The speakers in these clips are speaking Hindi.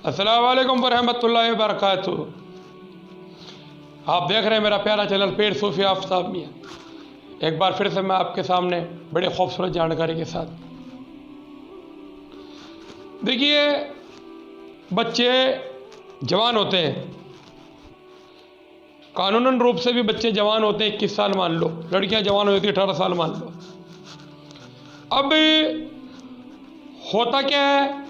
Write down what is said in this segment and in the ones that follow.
अस्सलाम वालेकुम वरहमतुल्लाहि वबरकातुहू। आप देख रहे हैं मेरा प्यारा चैनल पेड़ सूफी आफ्ताब मियाँ। एक बार फिर से मैं आपके सामने बड़े खूबसूरत जानकारी के साथ। देखिए, बच्चे जवान होते हैं, कानूनन रूप से भी बच्चे जवान होते हैं। 21 साल मान लो, लड़कियां जवान होती है 18 साल मान लो। अब होता क्या है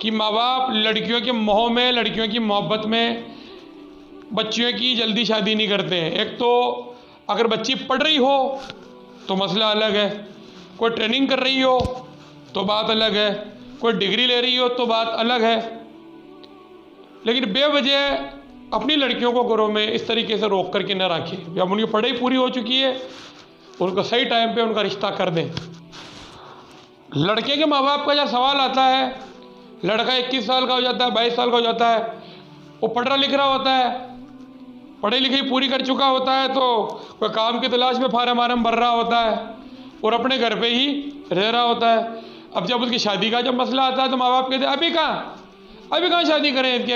कि माँ बाप लड़कियों के मोह में, लड़कियों की मोहब्बत में बच्चियों की जल्दी शादी नहीं करते हैं। एक तो अगर बच्ची पढ़ रही हो तो मसला अलग है, कोई ट्रेनिंग कर रही हो तो बात अलग है, कोई डिग्री ले रही हो तो बात अलग है। लेकिन बेवजह अपनी लड़कियों को घरों में इस तरीके से रोक करके न रखें। जब उनकी पढ़ाई पूरी हो चुकी है, उनको सही टाइम पे उनका रिश्ता कर दें। लड़के के माँ बाप का जब सवाल आता है, लड़का 21 साल का हो जाता है, 22 साल का हो जाता है, वो पढ़ लिख रहा होता है, पढ़ाई लिखाई पूरी कर चुका होता है, तो कोई काम की तलाश में फार्म वारम भर रहा होता है और अपने घर पे ही रह रहा होता है। अब जब उसकी शादी का जब मसला आता है तो माँ बाप कहते हैं अभी कहाँ शादी करें इसकी,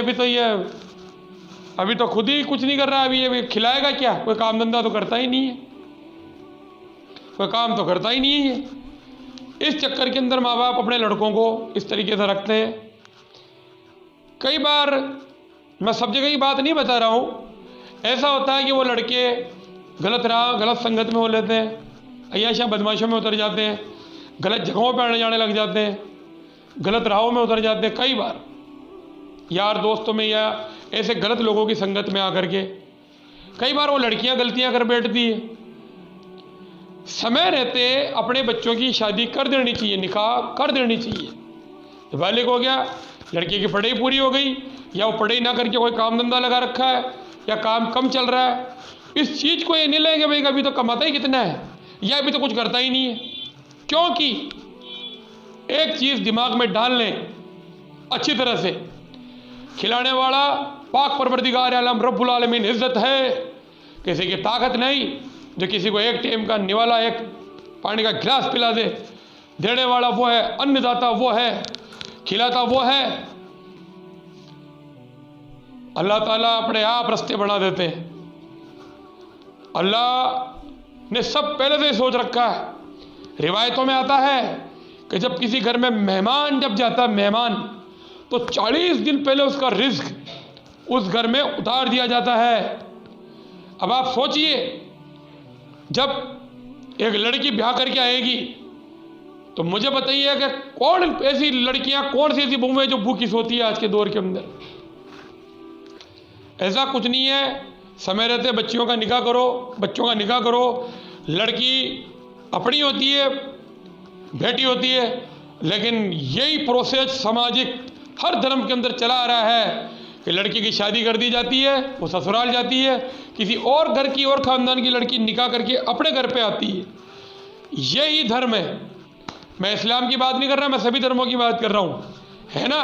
अभी तो खुद ही कुछ नहीं कर रहा, अभी खिलाएगा क्या, कोई काम धंधा तो करता ही नहीं है, कोई काम तो करता ही नहीं है। इस चक्कर के अंदर माँ बाप अपने लड़कों को इस तरीके से रखते हैं। कई बार, मैं सब जगह की बात नहीं बता रहा हूँ, ऐसा होता है कि वो लड़के गलत राह, गलत संगत में हो लेते हैं, अय्याशा बदमाशों में उतर जाते हैं, गलत जगहों पर आने जाने लग जाते हैं, गलत राहों में उतर जाते हैं। कई बार यार दोस्तों में या ऐसे गलत लोगों की संगत में आकर के कई बार वो लड़कियां गलतियां कर बैठती है। समय रहते अपने बच्चों की शादी कर देनी चाहिए, निकाह कर देनी चाहिए। बालिग हो गया, लड़की की पढ़ाई पूरी हो गई, या वो पढ़ाई ना करके कोई काम धंधा लगा रखा है या काम कम चल रहा है, इस चीज़ को ये नहीं लेंगे भाई अभी तो कमाता ही कितना है या अभी तो कुछ करता ही नहीं है। क्योंकि एक चीज़ दिमाग में डाल लें अच्छी तरह से, खिलाने वाला पाक परवरदिगार आलम रब्बुल आलमीन इज़्ज़त है, किसी की ताकत नहीं जो किसी को एक टाइम का निवाला, एक पानी का गिलास पिला दे। देने वाला वो है, अन्नदाता वो है, खिलाता वो है। अल्लाह ताला अपने आप रास्ते बना देते हैं। अल्लाह ने सब पहले से सोच रखा है। रिवायतों में आता है कि जब किसी घर में मेहमान जब जाता है, मेहमान, तो 40 दिन पहले उसका रिज्क उस घर में उतार दिया जाता है। अब आप सोचिए, जब एक लड़की ब्याह करके आएगी तो मुझे बताइए कि कौन ऐसी लड़कियां, कौन सी ऐसी बहुएं जो भूखी सोती है आज के दौर के अंदर। ऐसा कुछ नहीं है, समय रहते बच्चियों का निकाह करो, बच्चों का निकाह करो। लड़की अपनी होती है, बेटी होती है, लेकिन यही प्रोसेस सामाजिक हर धर्म के अंदर चला आ रहा है कि लड़की की शादी कर दी जाती है, वो ससुराल जाती है, किसी और घर की और ख़ानदान की लड़की निकाह करके अपने घर पे आती है। यही धर्म है। मैं इस्लाम की बात नहीं कर रहा, मैं सभी धर्मों की बात कर रहा हूँ, है ना।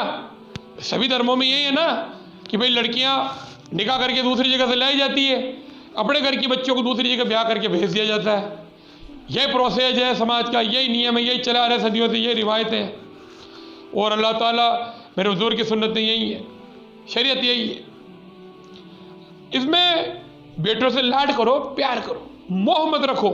सभी धर्मों में यही है ना कि भाई लड़कियाँ निकाह करके दूसरी जगह से लाई जाती है, अपने घर की बच्चों को दूसरी जगह ब्याह करके भेज दिया जाता है। यही प्रोसेस है समाज का, यही नियम है, यही चला आ रहा है सदियों से, ये रिवायतें हैं। और अल्लाह ताला मेरे हुजूर की सुन्नतें यही है, शरीयत यही है। इसमें बेटों से लाड करो, प्यार करो, मोह मत रखो।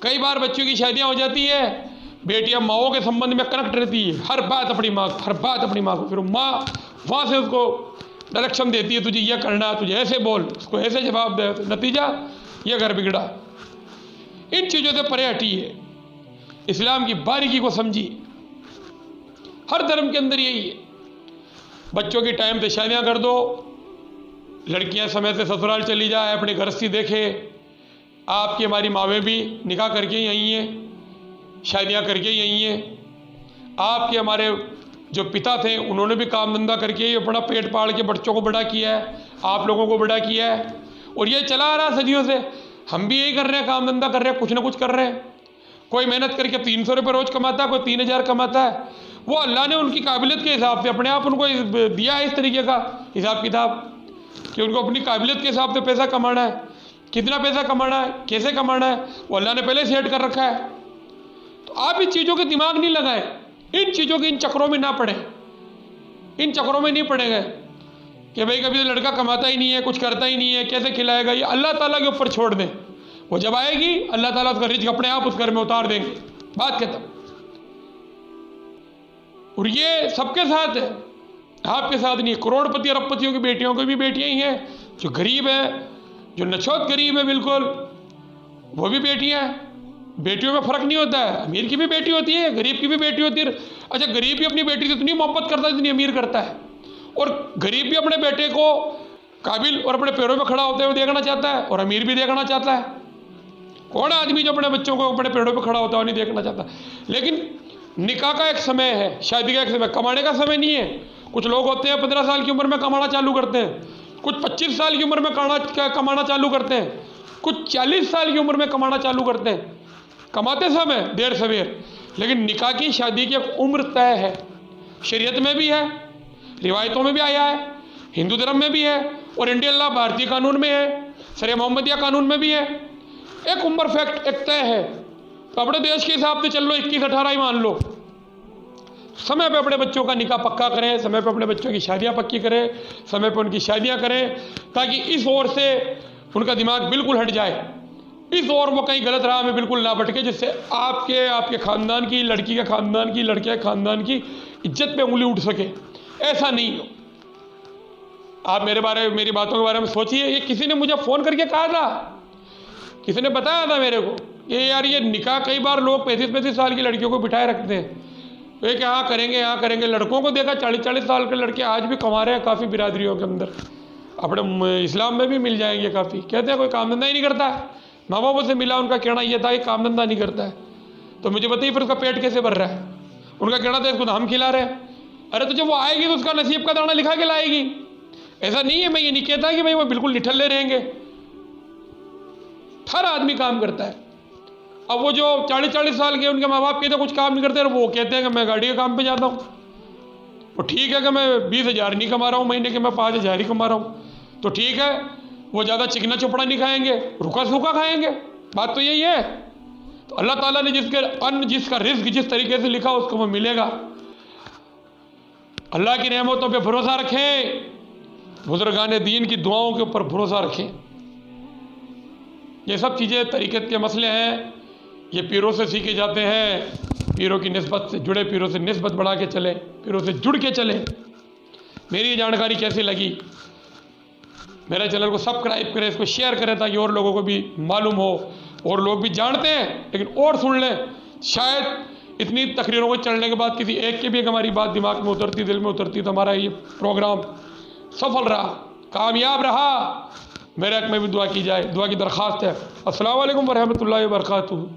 कई बार बच्चों की शादियां हो जाती है, बेटियां माओ के संबंध में कनेक्ट रहती है, हर बात अपनी माँ को, फिर माँ वहाँ से उसको डायरेक्शन देती है, तुझे यह करना, तुझे ऐसे बोल, उसको ऐसे जवाब दे, नतीजा यह घर बिगड़ा। इन चीज़ों से परे हटिए, इस्लाम की बारीकी को समझिए। हर धर्म के अंदर यही है। बच्चों की टाइम से शादियाँ कर दो, लड़कियां समय से ससुराल चली जाए, अपनी गृहस्थी देखे। आपकी हमारी मावें भी निकाह करके ही आई हैं, शादियाँ करके ही आई हैं। आपके हमारे जो पिता थे उन्होंने भी काम धंधा करके ही अपना पेट पाल के बच्चों को बड़ा किया है, आप लोगों को बड़ा किया है। और ये चला आ रहा सदियों से, हम भी यही कर रहे हैं, काम धंधा कर रहे हैं, कुछ ना कुछ कर रहे हैं। कोई मेहनत करके 300 रुपये रोज़ कमाता है, कोई 3000 कमाता है। वो अल्लाह ने उनकी काबिलियत के हिसाब से अपने आप उनको दिया है इस तरीके का हिसाब किताब कि उनको अपनी काबिलियत के हिसाब से पैसा कमाना है। कितना पैसा कमाना है, कैसे कमाना है, वो अल्लाह ने पहले सेट कर रखा है। तो आप इन चीज़ों के दिमाग नहीं लगाएं, इन चीज़ों के इन चक्रों में ना पड़े। इन चक्करों में नहीं पड़ेंगे कि भाई कभी तो लड़का कमाता ही नहीं है, कुछ करता ही नहीं है, कैसे खिलाएगा, ये अल्लाह ताला के ऊपर छोड़ दें। वो जब आएगी अल्लाह ताला उसका रिज्क अपने आप उस घर में उतार देंगे, बात खत्म। और ये सबके साथ है, आपके साथ नहीं। करोड़पति अरबपतियों की बेटियों की भी बेटियां ही हैं, जो गरीब है, जो नछोत गरीब है बिल्कुल, वो भी बेटियां हैं। बेटियों में फ़र्क नहीं होता है, अमीर की भी बेटी होती है, गरीब की भी बेटी होती है। अच्छा, गरीब भी अपनी बेटी से इतनी मोहब्बत करता है जितनी अमीर करता है, और गरीब भी अपने बेटे को काबिल और अपने पैरों पे खड़ा होते हुए देखना चाहता है, और अमीर भी देखना चाहता है। कौन आदमी जो अपने बच्चों को अपने पैरों पे खड़ा होता है नहीं देखना चाहता। लेकिन निकाह का एक समय है, शादी का एक समय, कमाने का समय नहीं है। कुछ लोग होते हैं 15 साल की उम्र में कमाना चालू करते हैं, कुछ 25 साल की उम्र में कमाना चालू करते हैं, कुछ 40 साल की उम्र में कमाना चालू करते हैं। कमाते समय देर सवेर, लेकिन निकाह की शादी की एक उम्र तय है। शरीयत में भी है, रिवायतों में भी आया है, हिंदू धर्म में भी है, और इंडियन लॉ भारतीय कानून में है, शरिया मोहम्मदिया कानून में भी है। एक उम्र फैक्ट एक तय है। तो अपने देश के हिसाब से चल लो, 21-18 ही मान लो। समय पे अपने बच्चों का निकाह पक्का करें, समय पे अपने बच्चों की शादियां पक्की करें, समय पे उनकी शादियां करें, ताकि इस ओर से उनका दिमाग बिल्कुल हट जाए, इस ओर वो कहीं गलत राह में बिल्कुल ना भटके, जिससे आपके खानदान की, लड़की के खानदान की, लड़के के खानदान की इज्जत पे उंगली उठ सके। ऐसा नहीं हो। आप मेरी बातों के बारे में सोचिए। ये किसी ने मुझे फ़ोन करके कहा था, किसी ने बताया था मेरे को, ये यार ये निकाह कई बार लोग 35-35 साल की लड़कियों को बिठाए रखते हैं, वे क्या हाँ करेंगे। लड़कों को देखा 40-40 साल के लड़के आज भी कमा रहे हैं काफ़ी बिरादरियों के अंदर, अपने इस्लाम में भी मिल जाएंगे काफ़ी। कहते हैं कोई काम धंधा ही नहीं करता है। माँ बापों से मिला, उनका कहना यह था कि काम धंधा नहीं करता है। तो मुझे बताइए फिर उसका पेट कैसे भर रहा है? उनका कहना था इसको हम खिला रहे हैं। अरे तो जब वो आएगी तो उसका नसीब का दाना लिखा के लाएगी। ऐसा नहीं है, मैं ये नहीं कहता कि भाई वो बिल्कुल निठल्ले रहेंगे। हर आदमी काम करता है। अब वो जो 40-40 साल के उनके माँ बाप कहते कुछ काम नहीं करते, वो कहते हैं कि मैं गाड़ी के काम पे जाता हूँ। वो ठीक है कि मैं 20,000 नहीं कमा रहा हूँ महीने के, मैं 5,000 ही कमा रहा हूँ, तो ठीक है। वो ज़्यादा चिकना चुपड़ा नहीं खाएंगे, रुका सूखा खाएंगे, बात तो यही है। तो अल्लाह ताला ने जिसका रिज्क जिस तरीके से लिखा उसको वो मिलेगा। अल्लाह की रहमतों पे भरोसा रखें, बुजुर्गान दीन की दुआओं के ऊपर भरोसा रखें। ये सब चीज़ें तरीक़त के मसले हैं, ये पीरों से सीखे जाते हैं। पीरों की निस्बत से जुड़े, पीरों से निस्बत बढ़ा के चले, पीरों से जुड़ के चले। मेरी ये जानकारी कैसी लगी? मेरे चैनल को सब्सक्राइब करें, इसको शेयर करें, ताकि और लोगों को भी मालूम हो। और लोग भी जानते हैं लेकिन और सुन लें। शायद इतनी तकरीरों को चढ़ने के बाद किसी एक की भी हमारी बात दिमाग में उतरती, दिल में उतरती, तो हमारा ये प्रोग्राम सफल रहा, कामयाब रहा। मेरे हक में भी दुआ की जाए, दुआ की दरख्वास्त है। अस्सलाम वालेकुम वरहमतुल्लाहि वबरकातुहू।